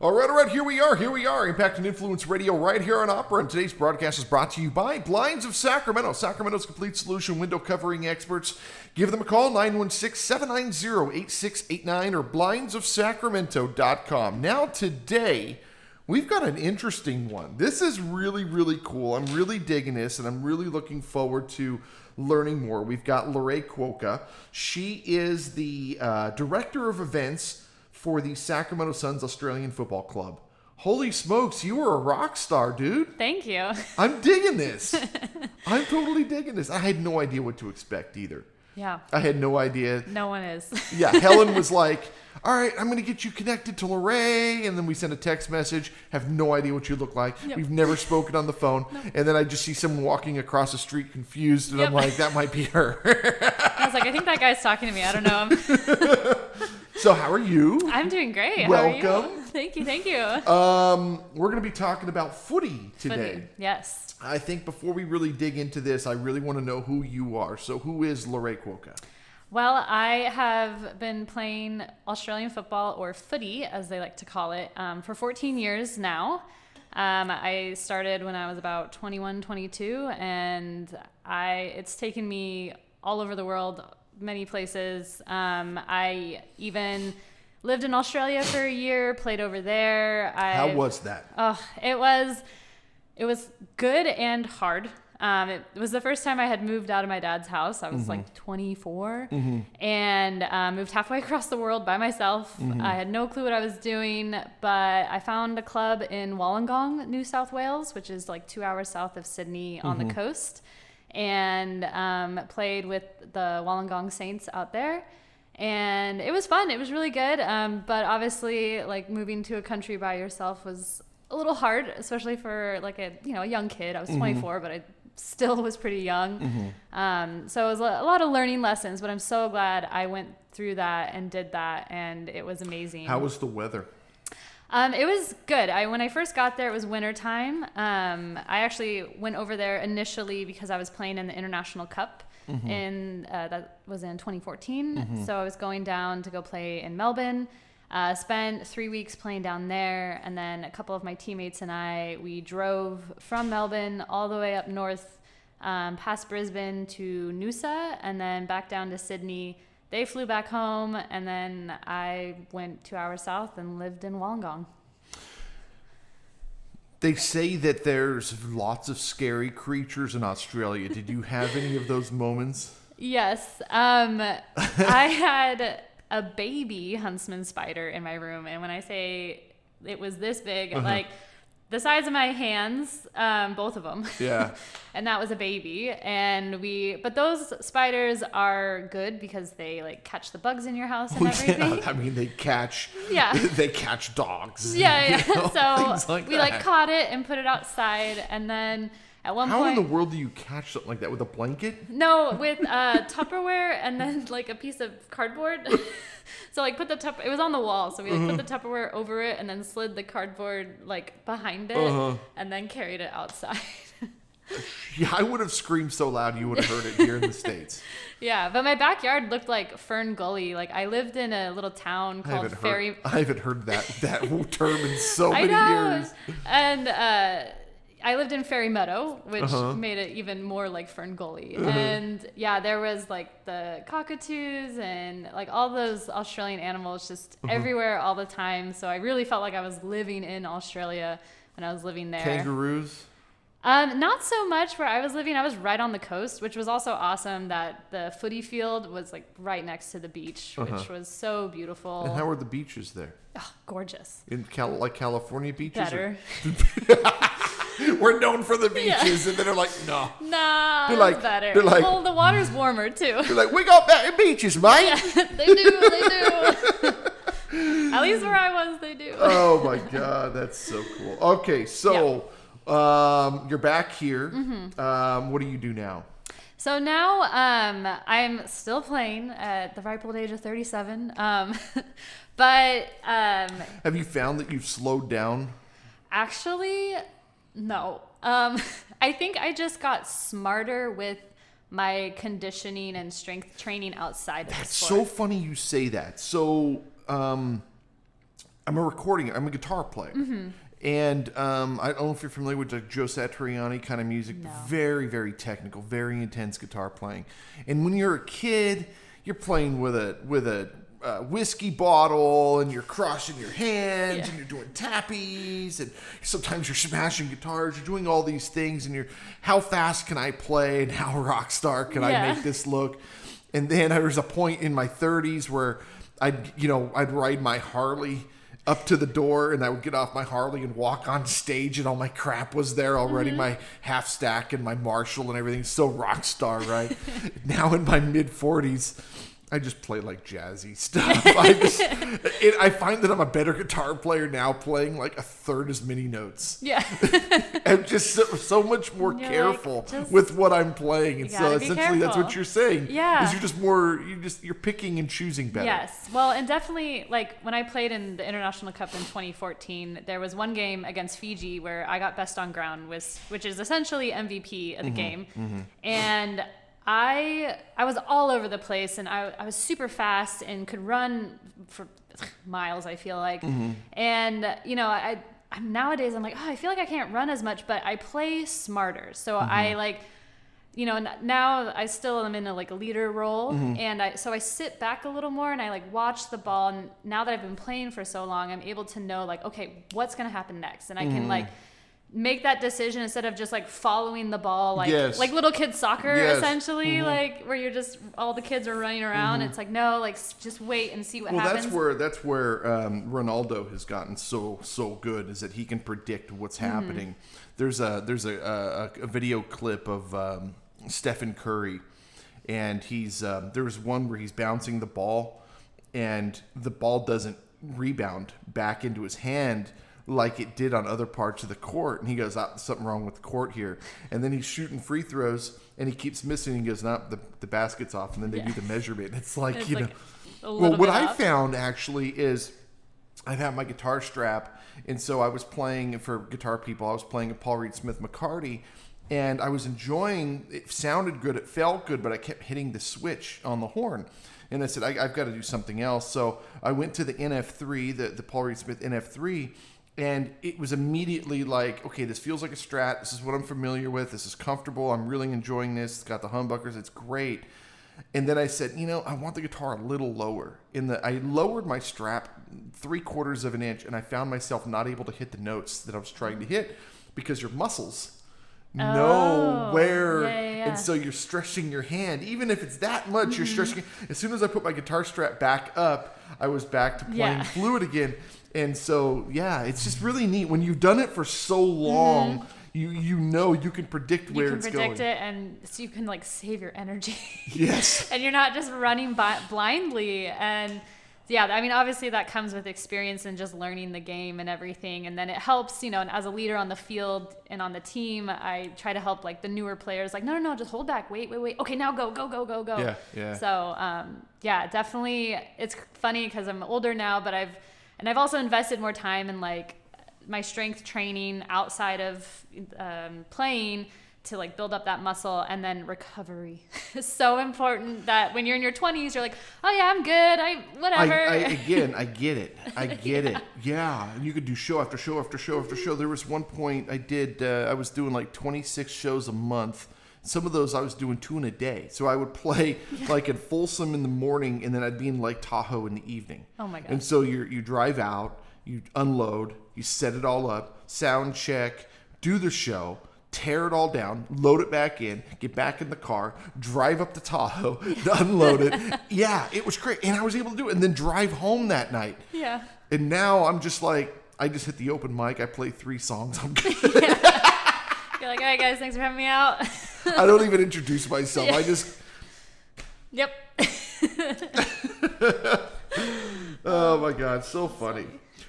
All right, here we are. Impact and Influence Radio right here on Opera. And today's broadcast is brought to you by Blinds of Sacramento, Sacramento's complete solution window covering experts. Give them a call, 916-790-8689 or blindsofsacramento.com. Now today, we've got an interesting one. This is really, really cool. I'm really digging this, and I'm really looking forward to learning more. We've got Lauré Kwoka. She is the director of events for the Sacramento Suns Australian Football Club. Holy smokes, you were a rock star, dude. Thank you. I'm digging this. I'm totally digging this. I had no idea what to expect either. Yeah. I had no idea. No one is. Yeah, Helen was like, all right, I'm going to get you connected to Lauré. And then we sent a text message. Have no idea what you look like. Yep. We've never spoken on the phone. Nope. And then I just see someone walking across the street confused. And I'm like, that might be her. I was like, I think that guy's talking to me. I don't know him. So how are you? I'm doing great. Welcome. How are you? Thank you. We're going to be talking about footy today. Footy. Yes. I think before we really dig into this, I really want to know who you are. So who is Lauré Kwoka? Well, I have been playing Australian football, or footy as they like to call it, for 14 years now. I started when I was about 21, 22, and it's taken me all over the world, many places. I even lived in Australia for a year, played over there. How was that? Oh, it was good and hard. It was the first time I had moved out of my dad's house. I was like 24 and moved halfway across the world by myself. I had no clue what I was doing, but I found a club in Wollongong, New South Wales, which is like 2 hours south of Sydney on the coast, and played with the Wollongong Saints out there. And it was fun. It was really good. But obviously, like, moving to a country by yourself was a little hard, especially for like a young kid. I was 24, but I still was pretty young. So it was a lot of learning lessons, but I'm so glad I went through that and did that, and it was amazing. How was the weather? It was good. When I first got there, it was winter time. I actually went over there initially because I was playing in the International Cup. That was in 2014. So I was going down to go play in Melbourne. Spent 3 weeks playing down there, and then a couple of my teammates and we drove from Melbourne all the way up north, past Brisbane to Noosa, and then back down to Sydney. They flew back home, and then I went 2 hours south and lived in Wollongong. They say that there's lots of scary creatures in Australia. Did you have any of those moments? Yes. I had a baby huntsman spider in my room, and when I say it was this big, like the size of my hands, both of them. Yeah. And that was a baby. But those spiders are good because they like catch the bugs in your house and everything. Yeah, I mean, they catch dogs. Yeah. So like we like caught it and put it outside, and then at one point. How in the world do you catch something like that, with a blanket? No, with Tupperware and then like a piece of cardboard. So like it was on the wall, so we like put the Tupperware over it and then slid the cardboard like behind it and then carried it outside. Yeah, I would have screamed so loud you would have heard it here in the States. Yeah, but my backyard looked like Fern Gully. Like, I lived in a little town called Ferry. I haven't heard that term in so many years. And I lived in Ferry Meadow, which made it even more like Fern Gully. And yeah, there was like the cockatoos and like all those Australian animals just everywhere all the time. So I really felt like I was living in Australia when I was living there. Kangaroos? Not so much where I was living. I was right on the coast, which was also awesome that the footy field was like right next to the beach, which was so beautiful. And how were the beaches there? Oh, gorgeous. In California beaches? Better. We're known for the beaches, and then they're like, no. Nah, they're like, better. They're like, well, the water's warmer too. They're like, we got better beaches, mate. Yeah, they do. At least where I was, they do. Oh my God, that's so cool. Okay, so you're back here. What do you do now? So now I'm still playing at the ripe old age of 37. But have you found that you've slowed down? Actually, no. I think I just got smarter with my conditioning and strength training outside of the sport. That's so funny you say that. So I'm a guitar player. And I don't know if you're familiar with like Joe Satriani kind of music. No. Very, very technical, very intense guitar playing. And when you're a kid, you're playing with a whiskey bottle, and you're crushing your hands, and you're doing tappies, and sometimes you're smashing guitars. You're doing all these things, and you're, how fast can I play, and how rock star can I make this look? And then there was a point in my 30s where I'd ride my Harley up to the door, and I would get off my Harley and walk on stage, and all my crap was there already, my half stack and my Marshall and everything. So rock star, right? Now in my mid 40s, I just play like jazzy stuff. I find that I'm a better guitar player now playing like a third as many notes. Yeah. I'm just so much more careful with what I'm playing. And so essentially that's what you're saying. Yeah. Is you're picking and choosing better. Yes. Well, and definitely like when I played in the International Cup in 2014, there was one game against Fiji where I got best on ground, which is essentially MVP of the game. And I was all over the place, and I was super fast and could run for miles, I feel like. And, I'm nowadays I'm like, I feel like I can't run as much, but I play smarter. So I like, now I still am in a leader role. And I sit back a little more, and I like watch the ball. And now that I've been playing for so long, I'm able to know like, okay, what's going to happen next? And I can like make that decision instead of just like following the ball like little kids soccer essentially, like where you're just all the kids are running around. It's like, no, like just wait and see what happens. That's where Ronaldo has gotten so good, is that he can predict what's happening. There's a video clip of Stephen Curry, and there's one where he's bouncing the ball, and the ball doesn't rebound back into his hand like it did on other parts of the court. And he goes, something wrong with the court here. And then he's shooting free throws, and he keeps missing. He goes, the basket's off. And then they do the measurement. It's like, what I found actually is I've had my guitar strap. And so I was playing, for guitar people, I was playing a Paul Reed Smith McCarty, and I was enjoying, it sounded good, it felt good, but I kept hitting the switch on the horn. And I said, I've got to do something else. So I went to the NF3, the Paul Reed Smith NF3, and it was immediately like, okay, this feels like a Strat. This is what I'm familiar with. This is comfortable. I'm really enjoying this. It's got the humbuckers. It's great. And then I said, I want the guitar a little lower. I lowered my strap 3/4 of an inch, and I found myself not able to hit the notes that I was trying to hit because your muscles know where. And so you're stretching your hand. Even if it's that much, you're stretching. As soon as I put my guitar strap back up, I was back to playing fluid again. And so, it's just really neat. When you've done it for so long, you can predict where it's going. You can predict it, and so you can, save your energy. Yes. And you're not just running blindly. And, I mean, obviously that comes with experience and just learning the game and everything. And then it helps, and as a leader on the field and on the team, I try to help, the newer players. No, just hold back. Wait. Okay, now go. Yeah. So, definitely it's funny because I'm older now, but I've also invested more time in my strength training outside of playing to build up that muscle. And then recovery is so important that when you're in your 20s, you're like, oh yeah, I'm good. Whatever. I get it. I get it. Yeah. And you could do show after show after show after show. There was one point I was doing 26 shows a month. Some of those I was doing 2 in a day. So I would play in Folsom in the morning, and then I'd be in Lake Tahoe in the evening. Oh my God. And so you drive out, you unload, you set it all up, sound check, do the show, tear it all down, load it back in, get back in the car, drive up to Tahoe, unload it. Yeah, it was great. And I was able to do it, and then drive home that night. Yeah. And now I'm just I just hit the open mic. I play 3 songs. I'm good. You're like, all right, guys, thanks for having me out. I don't even introduce myself. I just... Yep. Oh my God, so funny.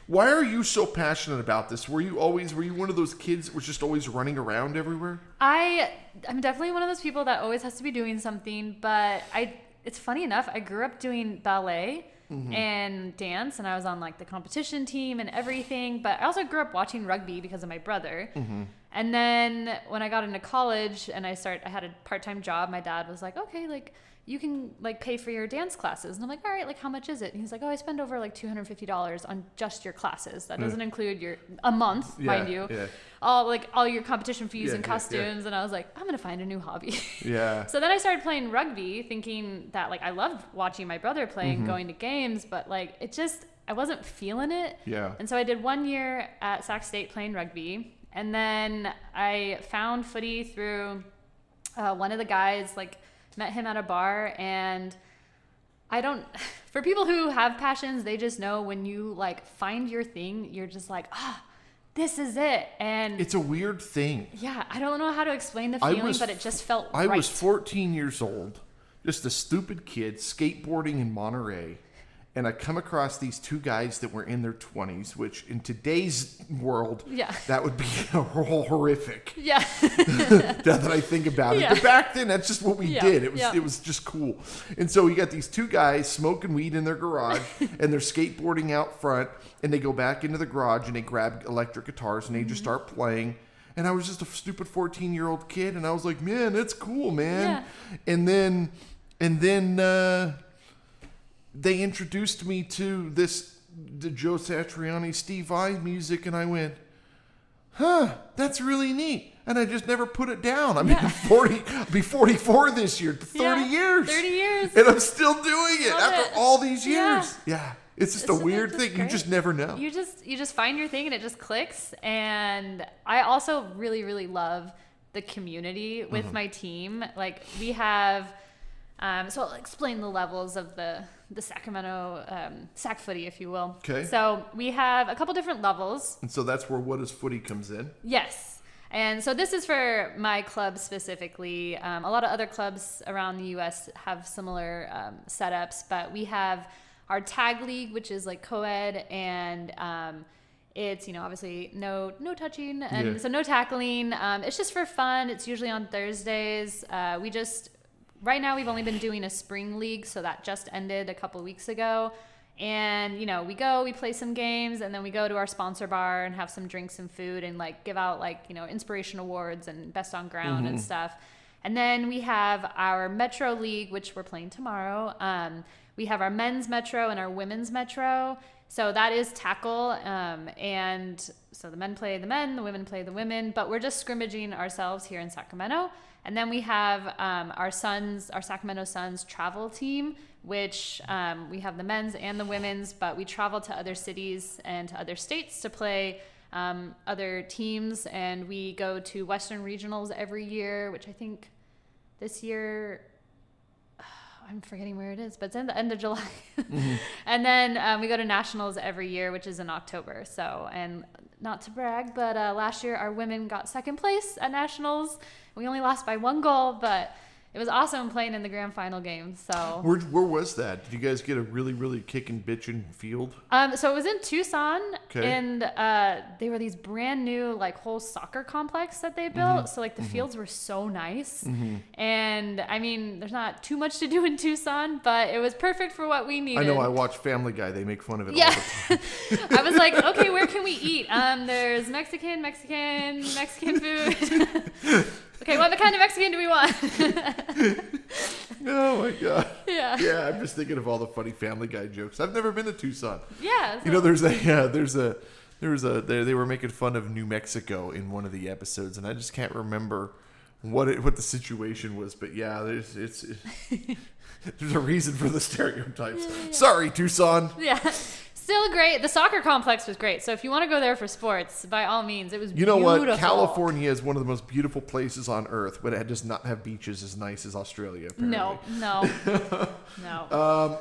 Why are you so passionate about this? Were you one of those kids that was just always running around everywhere? I'm definitely one of those people that always has to be doing something, but it's funny enough, I grew up doing ballet and dance, and I was on the competition team and everything, but I also grew up watching rugby because of my brother. And then when I got into college and I had a part-time job, my dad was like, okay, you can like pay for your dance classes. And I'm like, all right, like how much is it? And he's like, oh, I spend over like $250 on just your classes. That doesn't include a month, mind you. Yeah. All your competition fees and costumes. And I was like, I'm going to find a new hobby. Yeah. So then I started playing rugby, thinking that like I loved watching my brother play and going to games, but like I wasn't feeling it. Yeah. And so I did 1 year at Sac State playing rugby. And then I found footy through one of the guys, like met him at a bar. And for people who have passions, they just know when you like find your thing, you're just like, this is it. And it's a weird thing. Yeah. I don't know how to explain the feeling, but it just felt right. I was 14 years old, just a stupid kid skateboarding in Monterey. And I come across these two guys that were in their 20s, which in today's world, that would be horrific. Yeah. Now that I think about it. But back then, that's just what we did. It was just cool. And so you got these two guys smoking weed in their garage, and they're skateboarding out front, and they go back into the garage, and they grab electric guitars, and they just start playing. And I was just a stupid 14-year-old kid, and I was like, man, that's cool, man. Yeah. And then they introduced me to the Joe Satriani, Steve Vai music, and I went, that's really neat. And I just never put it down. I mean, I'll be 44 this year, 30 years. 30 years. And I'm still doing it after all these years. Yeah. It's just a weird thing. Great. You just never know. You just find your thing and it just clicks. And I also really, really love the community with my team. Like we have, so I'll explain the levels of the Sacramento Sac footy, if you will. Okay. So we have a couple different levels. And so that's where What Is Footy comes in. Yes. And so this is for my club specifically. A lot of other clubs around the U.S. have similar setups, but we have our tag league, which is like co-ed, and it's, obviously no touching, and so no tackling. It's just for fun. It's usually on Thursdays. Right now we've only been doing a spring league, so that just ended a couple weeks ago. And, we play some games, and then we go to our sponsor bar and have some drinks and food and like give out inspiration awards and best on ground and stuff. And then we have our Metro League, which we're playing tomorrow. We have our men's Metro and our women's Metro. So that is tackle. And so the men play the men, the women play the women, but we're just scrimmaging ourselves here in Sacramento. And then we have our Sacramento Suns travel team, which we have the men's and the women's, but we travel to other cities and to other states to play other teams. And we go to Western Regionals every year, which I think this year, I'm forgetting where it is, but it's in the end of July. And then we go to Nationals every year, which is in October. So, and not to brag, but last year our women got second place at Nationals. We only lost by 1 goal, but it was awesome playing in the grand final game. So where was that? Did you guys get a really, really kicking, bitchin' field? So it was in Tucson, and they were these brand new like whole soccer complex that they built. So like the fields were so nice, and I mean there's not too much to do in Tucson, but it was perfect for what we needed. I know. I watch Family Guy. They make fun of it all the time. I was like, okay, where can we eat? There's Mexican food. Okay, what kind of Mexican do we want? Oh my god. Yeah, I'm just thinking of all the funny Family Guy jokes. I've never been to Tucson. Yeah. They were making fun of New Mexico in one of the episodes, and I just can't remember what the situation was. But yeah, there's a reason for the stereotypes. Yeah. Sorry, Tucson. Yeah. Still great. The soccer complex was great. So if you want to go there for sports, by all means, it was beautiful. You know what? California is one of the most beautiful places on earth, but it does not have beaches as nice as Australia, apparently. No.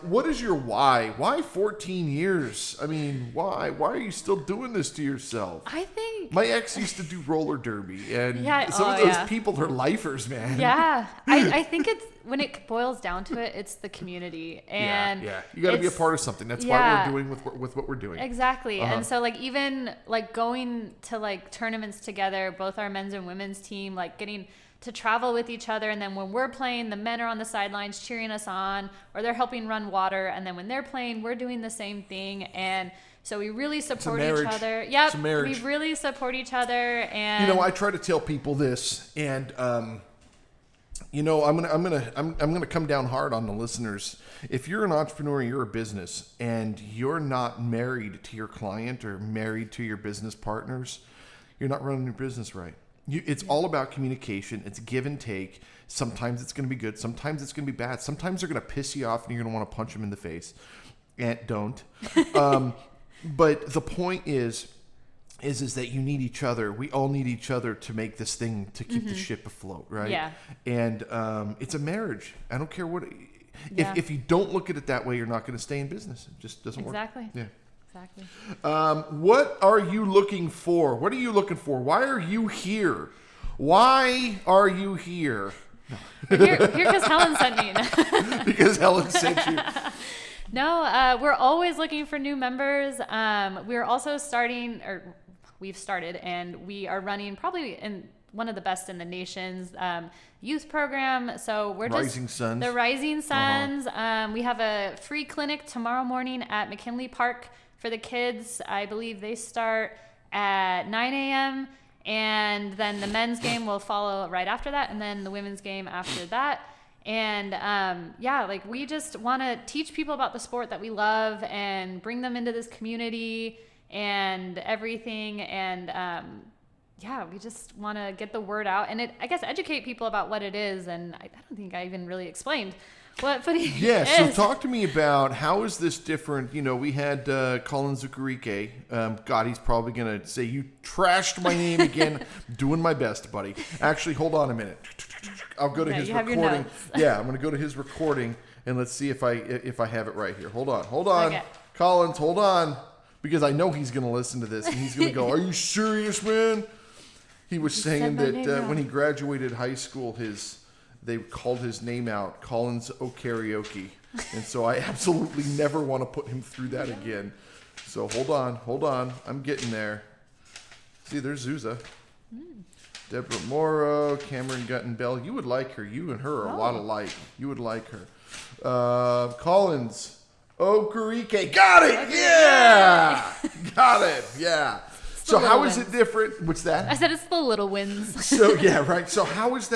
What is your why? Why 14 years? I mean, why? Why are you still doing this to yourself? I think... My ex used to do roller derby, and some of those people are lifers, man. Yeah. I think it's... When it boils down to it, it's the community, and you got to be a part of something. That's why we're doing with what we're doing. Exactly, and so like even like going to like tournaments together, both our men's and women's team, like getting to travel with each other, and then when we're playing, the men are on the sidelines cheering us on, or they're helping run water, and then when they're playing, we're doing the same thing, and so we really support each other. Yep, we really support each other, and I try to tell people this, and I'm gonna come down hard on the listeners. If you're an entrepreneur, you're a business, and you're not married to your client or married to your business partners, you're not running your business right. It's all about communication. It's give and take. Sometimes it's going to be good. Sometimes it's going to be bad. Sometimes they're going to piss you off, and you're going to want to punch them in the face. And don't. But the point is that you need each other. We all need each other to make this thing, to keep the ship afloat, right? Yeah. And it's a marriage. I don't care what. Yeah. If you don't look at it that way, you're not going to stay in business. It just doesn't Exactly. work. Yeah. Exactly. What are you looking for? What are you looking for? Why are you here? Why are you here? Here, because Helen sent me. Because Helen sent you. No, we're always looking for new members. We're also we've started, and we are running probably in one of the best in the nation's youth program. So we're Rising Suns. The Rising Suns. We have a free clinic tomorrow morning at McKinley Park for the kids. I believe they start at 9 a.m. And then the men's game will follow right after that, and then the women's game after that. And we just want to teach people about the sport that we love and bring them into this community and everything. And we just want to get the word out and educate people about what it is. And I don't think I even really explained what footy is. So talk to me about how is this different? We had Colin Zuccarike. God, he's probably going to say, you trashed my name again. Doing my best, buddy. Actually, hold on a minute. I'll go to his recording. Yeah, I'm going to go to his recording, and let's see if I have it right here. Hold on. Okay. Collins, hold on. Because I know he's going to listen to this, and he's going to go, are you serious, man? He was saying that when he graduated high school, they called his name out, Collins O'Karaoke. And so I absolutely never want to put him through that again. So hold on. I'm getting there. See, there's Zuza. Deborah Morrow, Cameron Gutton-Bell. You would like her. You and her are a lot alike. You would like her. Collins O'Karaoke. Got it! Yeah! Got it! Yeah. So how is it different? What's that? I said it's the little wins. So yeah, right. So how is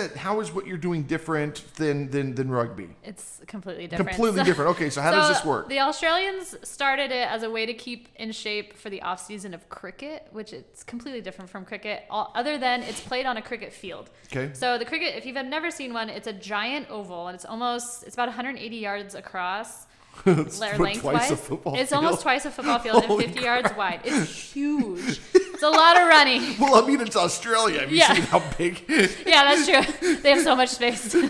what you're doing different than rugby? It's completely different. Different. Okay, so how does this work? The Australians started it as a way to keep in shape for the off season of cricket, which it's completely different from cricket, other than it's played on a cricket field. Okay. So the cricket, if you've never seen one, it's a giant oval, and it's about 180 yards across. It's twice a football field. It's almost twice a football field and 50 yards wide. It's huge. It's a lot of running. Well, I mean, it's Australia. Have you seen how big? Yeah, that's true. They have so much space. So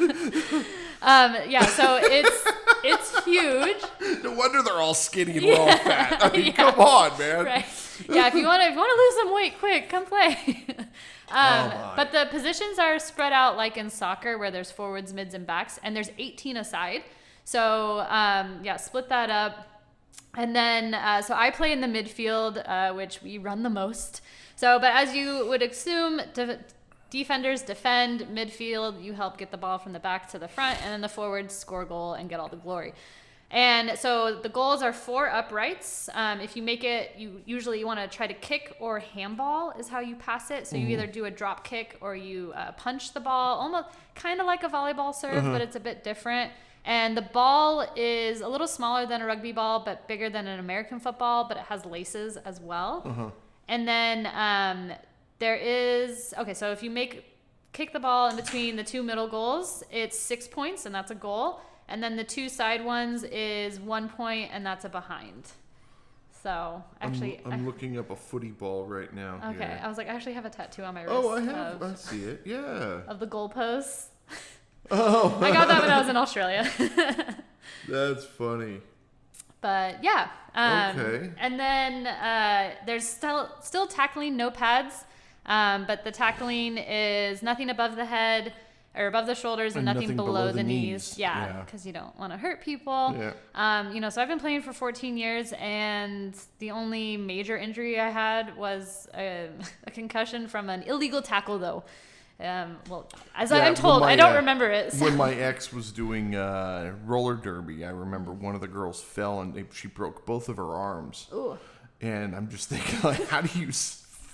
it's huge. No wonder they're all skinny and we're all fat. I mean, come on, man. Right. Yeah, if you want to lose some weight, quick, come play. But the positions are spread out like in soccer, where there's forwards, mids, and backs, and there's 18 aside. So, split that up. And then, so I play in the midfield, which we run the most. So, but as you would assume, defenders defend, midfield, you help get the ball from the back to the front, and then the forwards score a goal and get all the glory. And so the goals are 4 uprights. If you make it, you want to try to kick or handball is how you pass it. So you either do a drop kick or you punch the ball, almost kind of like a volleyball serve, but it's a bit different. And the ball is a little smaller than a rugby ball, but bigger than an American football, but it has laces as well. And then so if you kick the ball in between the 2 middle goals, it's 6 points, and that's a goal. And then the 2 side ones is 1 point, and that's a behind. So actually, I'm looking up a footy ball right now. Okay, here. I was like, I actually have a tattoo on my wrist. Oh, I have. I see it. Yeah. Of the goalposts. Oh. I got that when I was in Australia. That's funny. But yeah. Okay. And then there's still tackling, no pads. But the tackling is nothing above the head or above the shoulders and nothing below the knees. Yeah, because you don't want to hurt people. Yeah. So I've been playing for 14 years, and the only major injury I had was a concussion from an illegal tackle, though. I'm told, I don't remember it. So. When my ex was doing roller derby, I remember one of the girls fell and she broke both of her arms. Ooh. And I'm just thinking, like, how do you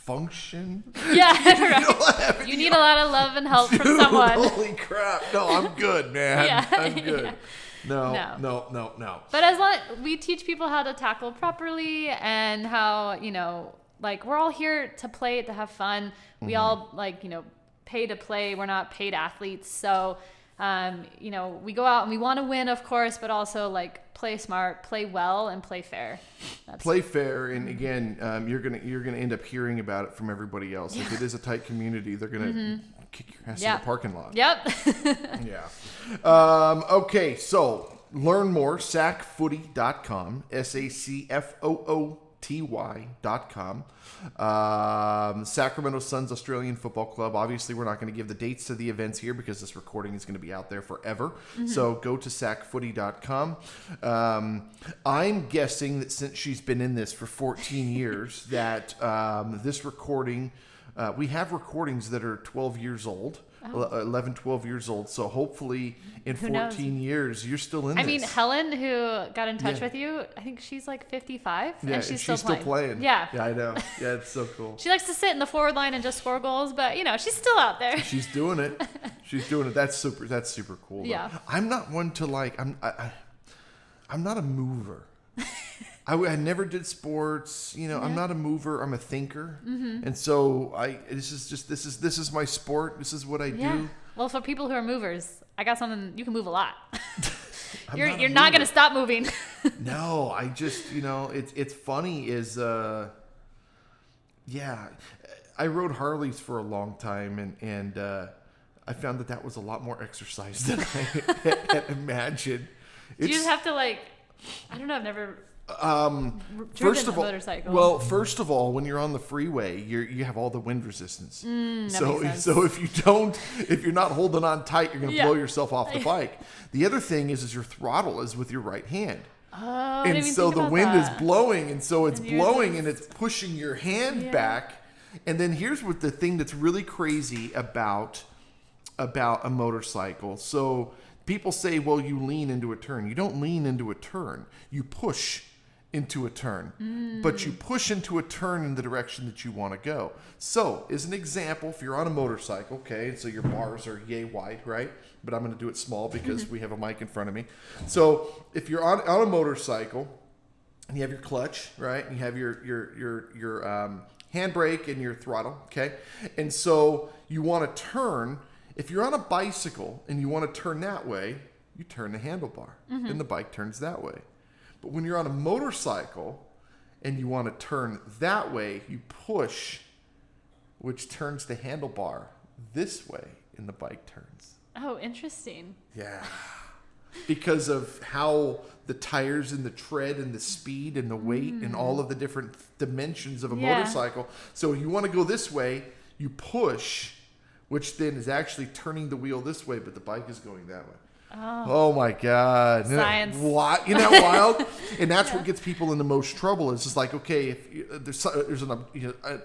function. Yeah, right. You need a lot of love and help from someone. Holy crap. No, I'm good, man. Yeah, I'm good. yeah. No. But as long we teach people how to tackle properly and how, like we're all here to play, to have fun. We all pay to play. We're not paid athletes. So, we go out and we want to win, of course, but also like play smart, play well, and play fair. Play fair, and again, you're gonna end up hearing about it from everybody else. If it is a tight community, they're gonna kick your ass in the parking lot. Yep. Yeah. Okay, so learn more, sacfooty.com, SACFOOTY.com. Sacramento Suns Australian Football Club. Obviously, we're not going to give the dates to the events here because this recording is going to be out there forever. So go to sacfooty.com. I'm guessing that since she's been in this for 14 years, that this recording, we have recordings that are 12 years old. 11, 12 years old. So hopefully in 14 years, you're still in this. I mean, Helen, who got in touch with you, I think she's like 55 and she's still playing. Yeah, I know. Yeah, it's so cool. She likes to sit in the forward line and just score goals, but she's still out there. She's doing it. That's super cool. Though. Yeah. I'm not one to I'm not a mover. I never did sports, I'm not a mover, I'm a thinker. And so this is my sport. This is what I do. Well, for people who are movers, I got something. You can move a lot. You're not going to stop moving. No, I just, it's funny is, I rode Harleys for a long time and I found that was a lot more exercise than I had imagined. You just have to I don't know, I've never first of all, motorcycle. first of all, when you're on the freeway, you have all the wind resistance. So if you're not holding on tight, you're going to blow yourself off the bike. The other thing is your throttle is with your right hand. Oh, and so the wind is blowing, and so it's blowing and it's pushing your hand back. And then here's what the thing that's really crazy about a motorcycle. So people say, well, you lean into a turn. You don't lean into a turn. You push into a turn. But you push into a turn in the direction that you want to go. So, as an example, if you're on a motorcycle, okay, so your bars are yay wide, right? But I'm going to do it small because we have a mic in front of me. So, if you're on a motorcycle and you have your clutch, right? And you have your handbrake and your throttle, okay? And so, you want to turn. If you're on a bicycle and you want to turn that way, you turn the handlebar and the bike turns that way. But when you're on a motorcycle and you want to turn that way, you push, which turns the handlebar this way and the bike turns. Oh, interesting. Yeah. Because of how the tires and the tread and the speed and the weight and all of the different dimensions of a motorcycle. So you want to go this way, you push, which then is actually turning the wheel this way, but the bike is going that way. Oh my God. Science. Isn't that wild? And that's what gets people in the most trouble. It's just like, okay, if there's an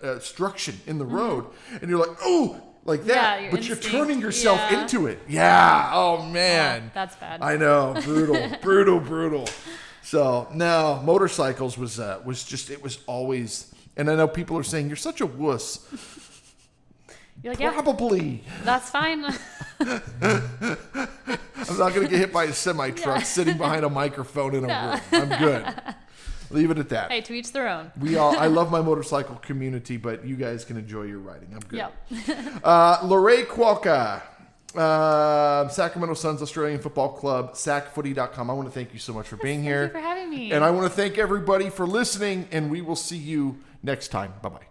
obstruction in the road and you're like, oh, like that, but you're turning yourself into it. Yeah. Oh man. Oh, that's bad. I know. Brutal. So no, motorcycles was always, and I know people are saying, you're such a wuss. You're like, probably. That's fine. I'm not going to get hit by a semi-truck sitting behind a microphone in a room. I'm good. Leave it at that. Hey, to each their own. I love my motorcycle community, but you guys can enjoy your riding. I'm good. Yep. Lauré Kwoka, Sacramento Suns Australian Football Club, sacfooty.com. I want to thank you so much for being here. Thank you for having me. And I want to thank everybody for listening, and we will see you next time. Bye-bye.